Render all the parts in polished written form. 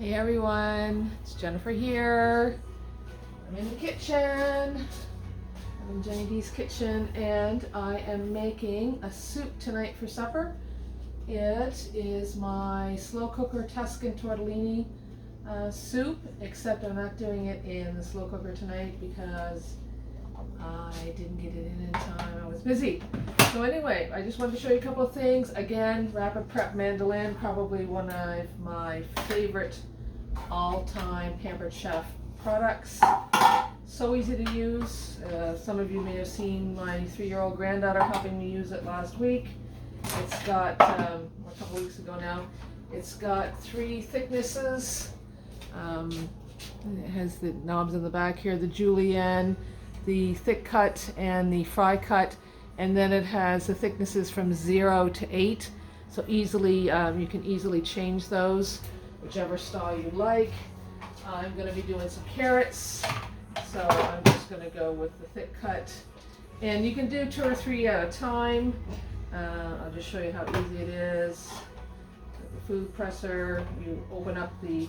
Hey everyone, it's Jennifer here. I'm in the kitchen. I'm in Jenny D's kitchen and I am making a soup tonight for supper. It is my slow cooker Tuscan Tortellini soup, except I'm not doing it in the slow cooker tonight because I didn't get it in time. I was busy. So anyway, I just wanted to show you a couple of things. Again, Rapid Prep mandolin, probably one of my favorite all-time Pampered Chef products. So easy to use. Some of you may have seen my 3-year-old granddaughter helping me use it last week. It's got, a couple weeks ago now, it's got 3 thicknesses. It has the knobs in the back here, the julienne, the thick cut, and the fry cut. And then it has the thicknesses from 0 to 8. So easily, you can easily change those, whichever style you like. I'm going to be doing some carrots, so I'm just going to go with the thick cut. And you can do 2 or 3 at a time. I'll just show you how easy it is. With the food presser, you open up the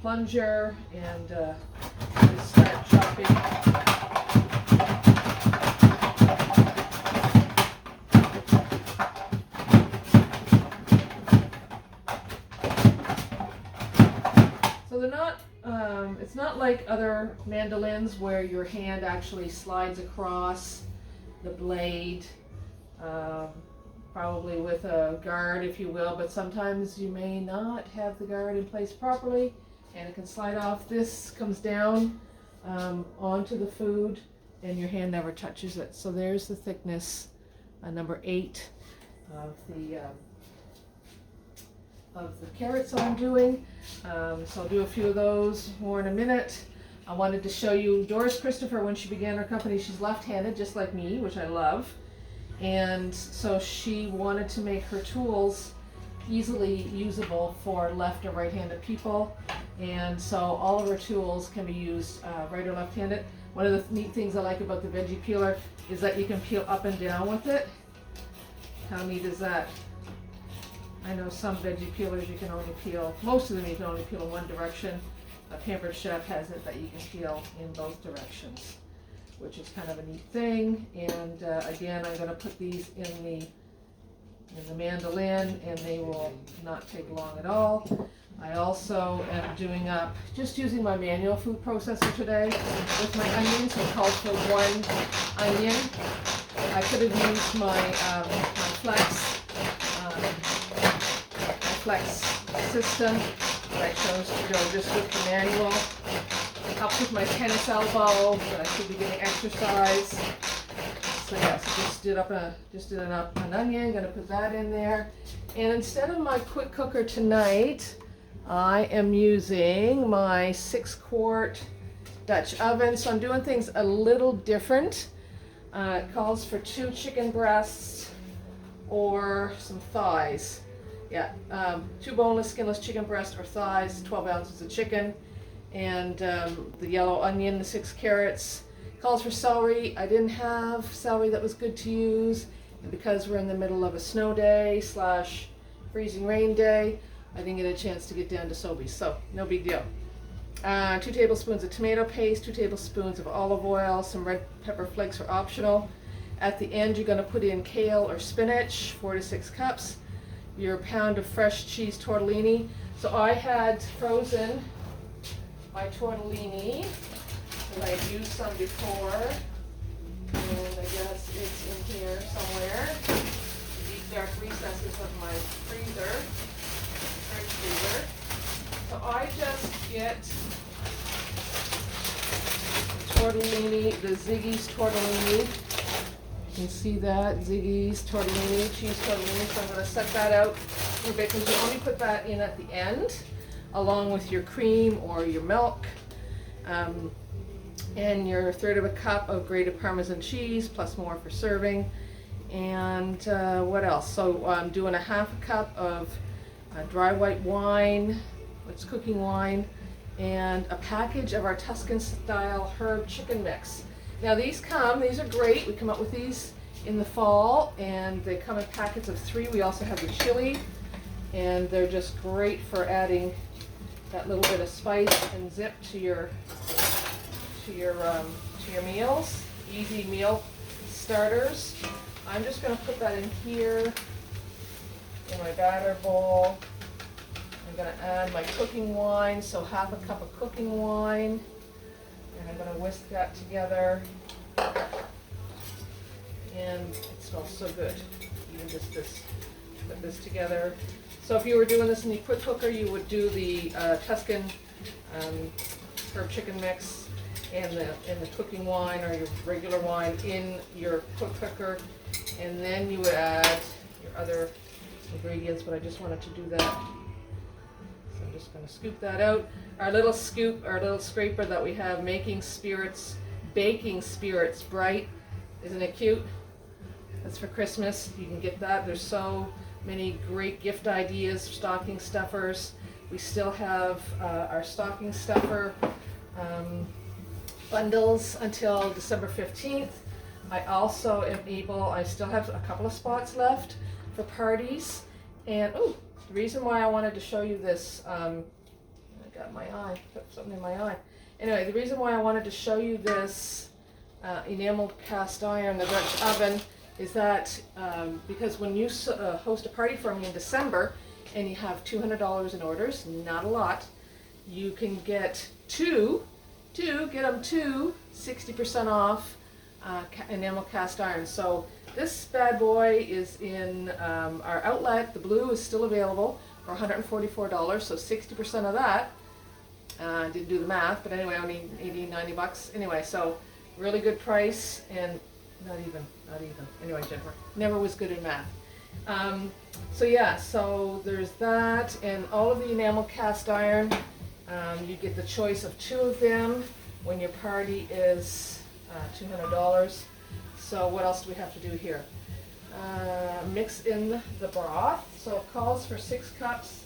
plunger and just start chopping. So they're not, it's not like other mandolins where your hand actually slides across the blade, probably with a guard, if you will, but sometimes you may not have the guard in place properly and it can slide off. This comes down onto the food and your hand never touches it. So there's the thickness, number 8 of the carrots I'm doing. So I'll do a few of those more in a minute. I wanted to show you Doris Christopher. When she began her company, she's left-handed just like me, which I love, and so she wanted to make her tools easily usable for left or right-handed people, and so all of her tools can be used right or left-handed. One of the neat things I like about the veggie peeler is that you can peel up and down with it. How neat is that? I know some veggie peelers you can only peel, most of them you can only peel in one direction. A Pampered Chef has it that you can peel in both directions, which is kind of a neat thing. And again, I'm going to put these in the mandolin and they will not take long at all. I also am doing up, just using my manual food processor today with my onions. So it calls for 1 onion. I could have used my flex system, but I chose to go just with the manual. Helps with my tennis elbow, but I should be getting exercise. So yes, just did an onion. Gonna put that in there. And instead of my quick cooker tonight, I am using my 6-quart Dutch oven. So I'm doing things a little different. It calls for 2 chicken breasts or some thighs. Yeah, 2 boneless, skinless chicken breasts or thighs, 12 ounces of chicken, and the yellow onion, the 6 carrots. Calls for celery. I didn't have celery that was good to use, and because we're in the middle of a snow day / freezing rain day, I didn't get a chance to get down to Sobeys, so no big deal. 2 tablespoons of tomato paste, 2 tablespoons of olive oil, some red pepper flakes are optional. At the end, you're going to put in kale or spinach, 4 to 6 cups. Your pound of fresh cheese tortellini. So I had frozen my tortellini, and I've used some before, and I guess it's in here somewhere. The deep dark recesses of my fridge freezer. So I just get tortellini, the Ziggy's tortellini. You can see that, Ziggy's tortellini, cheese tortellini. So I'm going to set that out a little bit because you only put that in at the end, along with your cream or your milk, and your 1/3 of a cup of grated Parmesan cheese, plus more for serving. And what else? So I'm doing a 1/2 cup of dry white wine, it's cooking wine, and a package of our Tuscan style herb chicken mix. Now these are great. We come up with these in the fall, and they come in packets of 3. We also have the chili, and they're just great for adding that little bit of spice and zip to your meals. Easy meal starters. I'm just going to put that in here in my batter bowl. I'm going to add my cooking wine, so half a cup of cooking wine, and I'm going to whisk that together. And it smells so good. Even just put this together. So if you were doing this in the quick cooker, you would do the Tuscan herb chicken mix and the cooking wine or your regular wine in your quick cooker, and then you would add your other ingredients. But I just wanted to do that, so I'm just going to scoop that out. Our little scraper that we have, making spirits, baking spirits bright. Isn't it cute? That's for Christmas. You can get that. There's so many great gift ideas, stocking stuffers. We still have our stocking stuffer bundles until December 15th. I also am I still have a couple of spots left for parties. And the reason why I wanted to show you this, I got my eye, put something in my eye. Anyway, the reason why I wanted to show you this enameled cast iron, the Dutch oven, is that because when you host a party for me in December and you have $200 in orders, not a lot, you can get two 60% off enamel cast iron. So this bad boy is in our outlet. The blue is still available for $144, so 60% of that. I didn't do the math, but anyway, only 80, 90 bucks. Anyway, so really good price, and not even. Anyway, Jennifer never was good in math. So yeah, so there's that, and all of the enamel cast iron. You get the choice of 2 of them when your party is $200. So what else do we have to do here? Mix in the broth. So it calls for 6 cups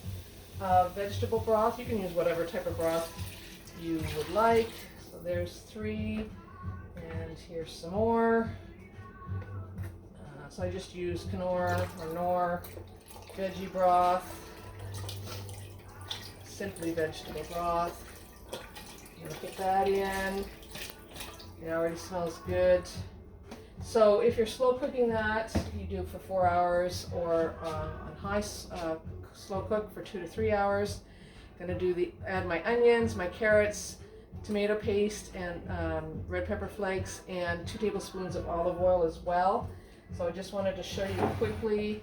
of vegetable broth. You can use whatever type of broth you would like. So there's 3, and here's some more. So I just use Knorr or Knorr veggie broth, simply vegetable broth. I'm gonna put that in. It already smells good. So if you're slow cooking that, you do for 4 hours, or on high slow cook for 2 to 3 hours. Gonna add my onions, my carrots, tomato paste, and red pepper flakes, and 2 tablespoons of olive oil as well. So I just wanted to show you quickly.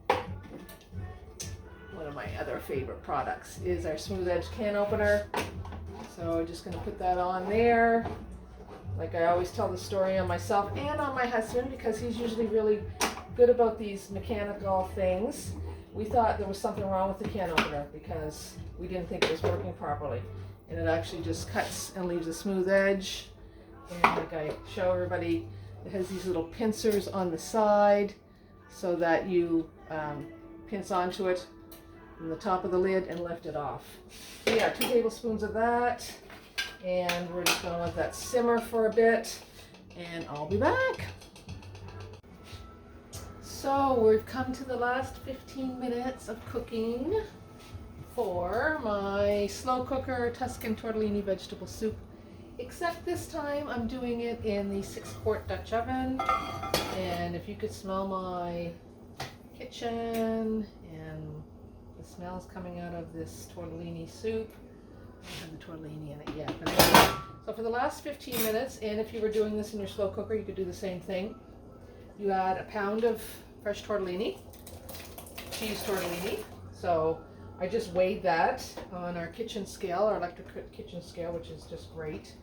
One of my other favorite products is our smooth edge can opener. So I'm just going to put that on there. Like I always tell the story on myself and on my husband, because he's usually really good about these mechanical things. We thought there was something wrong with the can opener because we didn't think it was working properly. And it actually just cuts and leaves a smooth edge. And like I show everybody, it has these little pincers on the side so that you pinch onto it from the top of the lid and lift it off. So yeah, 2 tablespoons of that, and we're just going to let that simmer for a bit, and I'll be back. So we've come to the last 15 minutes of cooking for my slow cooker Tuscan tortellini vegetable soup. Except this time I'm doing it in the 6-quart Dutch oven, and if you could smell my kitchen and the smells coming out of this tortellini soup. I don't have the tortellini in it yet, but anyway. So for the last 15 minutes, and if you were doing this in your slow cooker, you could do the same thing. You add a pound of fresh tortellini, cheese tortellini. So I just weighed that on our kitchen scale, our electric kitchen scale, which is just great.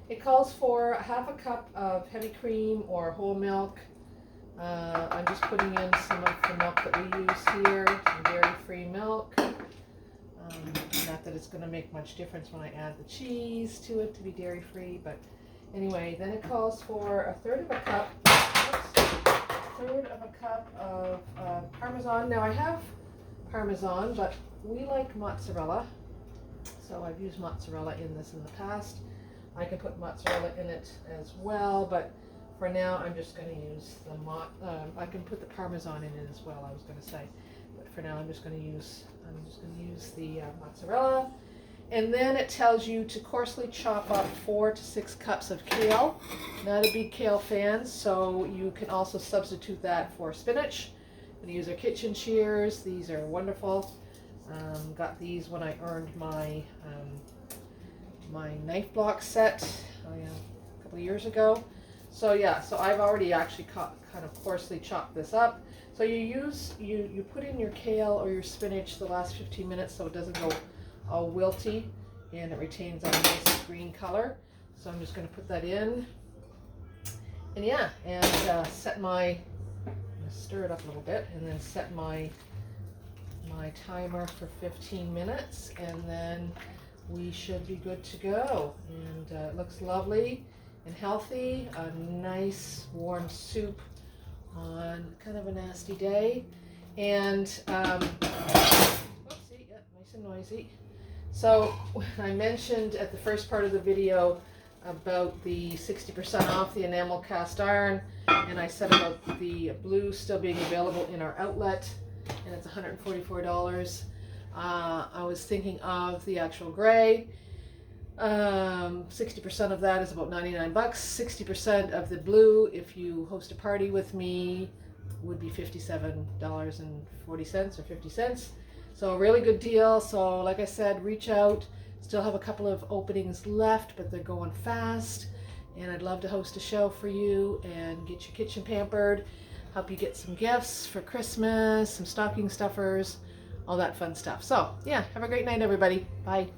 It calls for half a cup of heavy cream or whole milk. I'm just putting in some of the milk that we use here, some dairy-free milk. Not that it's going to make much difference when I add the cheese to it to be dairy-free, but anyway, then it calls for a third of a cup of Parmesan. Now I have Parmesan, but we like mozzarella, so I've used mozzarella in this in the past. I can put mozzarella in it as well, but for now I'm just going to use I can put the Parmesan in it as well, I was going to say, but for now I'm just going to use the mozzarella. And then it tells you to coarsely chop up 4 to 6 cups of kale. Not a big kale fan, so you can also substitute that for spinach. I'm going to use our kitchen shears. These are wonderful. Got these when I earned my my knife block set a couple of years ago. So yeah, so I've already actually kind of coarsely chopped this up. So you put in your kale or your spinach the last 15 minutes so it doesn't go all wilty and it retains a nice green color. So I'm just going to put that in, and yeah, and set my, I'm going to stir it up a little bit and then set my timer for 15 minutes, and then we should be good to go. And it looks lovely and healthy, a nice warm soup on kind of a nasty day. And oopsie, yeah, nice and noisy. So I mentioned at the first part of the video about the 60% off the enamel cast iron, and I said about the blue still being available in our outlet, and it's $144. I was thinking of the actual gray. 60% of that is about 99 bucks. 60% of the blue, if you host a party with me, would be $57.40 or 50 cents. So a really good deal. So like I said, reach out. Still have a couple of openings left, but they're going fast. And I'd love to host a show for you and get your kitchen pampered, help you get some gifts for Christmas, some stocking stuffers, all that fun stuff. So yeah, have a great night, everybody. Bye.